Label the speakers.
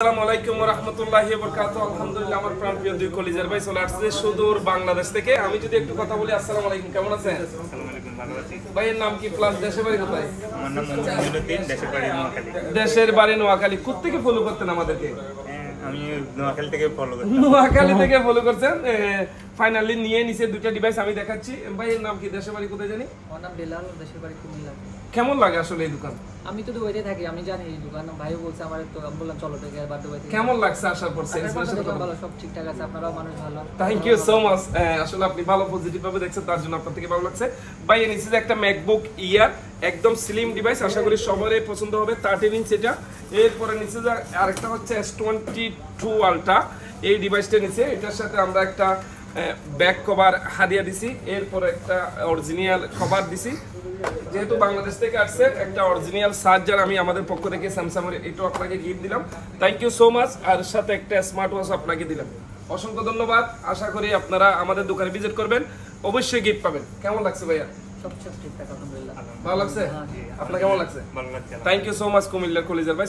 Speaker 1: আসসালামু আলাইকুম ওয়া রাহমাতুল্লাহি ওয়া বারাকাতুহু। আলহামদুলিল্লাহ, আমার প্রাণপ্রিয় দুই কলিজার ভাই চলে আসছে সুদূর বাংলাদেশ থেকে। আমি যদি একটু কথা বলি, আসসালামু আলাইকুম, কেমন আছেন?
Speaker 2: আসসালামু আলাইকুম, ভালো আছি।
Speaker 1: ভাইয়ের নাম কি, প্লাস দেশের বাড়ি কোথায়?
Speaker 2: আমার নাম মনিরুদ্দিন, দেশের বাড়ি নোয়াখালী।
Speaker 1: দেশের বাড়ি নোয়াখালী। কোত্থেকে ফলো করতেন আমাদেরকে?
Speaker 2: আমি নোয়াখালী থেকে ফলো করি।
Speaker 1: নোয়াখালী থেকে ফলো করছেন। ফাইনালি নিয়ে নিছে দুইটা ডিভাইস, আমি দেখাচ্ছি। ভাইয়ের নাম কি, দেশের বাড়ি কোথায় জানি?
Speaker 3: আমার নাম বেলাল, দেশের বাড়ি কুমিল্লা।
Speaker 1: কেমন লাগে আসলে এই দোকান?
Speaker 3: আমি তো দুবাইতে থাকি, আমি জানি এই দোকান। ভাইও বলছে আমার, তো আমি বললাম চলো থেকে আর দুবাই থেকে।
Speaker 1: কেমন লাগছে আসার পর?
Speaker 3: ভালো, সব ঠিকঠাক আছে, আপনারাও মানুষ ভালো।
Speaker 1: Thank you so much. আসলে আপনি ভালো পজিটিভ ভাবে দেখছেন, তার জন্য আপনার থেকে ভালো লাগছে। ভাই নিচে একটা ম্যাকবুক ইয়ার, একদম স্লিম ডিভাইস, আশা করি সবারই পছন্দ হবে। 13 ইঞ্চ এটা। এরপরে নিচে আরেকটা হচ্ছে S22 আলট্রা, এই ডিভাইসটা নিচে। এটার সাথে আমরা একটা ব্যাক কভার হাদিয়া দিছি, এরপর একটা অরিজিনাল কভার দিছি। যেহেতু বাংলাদেশ থেকে আসছে, একটা অরিজিনাল চার্জার আমি আমাদের পক্ষ থেকে স্যামসাং এর এটা আপনাকে গিফট দিলাম। Thank you so much. আর সাথে একটা স্মার্ট ওয়াচ আপনাকে দিলাম। অসংখ্য ধন্যবাদ। আশা করি আপনারা আমাদের দোকানে ভিজিট করবেন, অবশ্যই গিফট পাবেন। কেমন লাগছে ভাইয়া?
Speaker 3: সব ঠিকঠাক, আলহামদুলিল্লাহ।
Speaker 1: ভালো লাগছে? আপনার কেমন লাগছে?
Speaker 2: ভালো লাগছে।
Speaker 1: থ্যাংক ইউ সো মাচ কুমিল্লার কলিজার ভাই।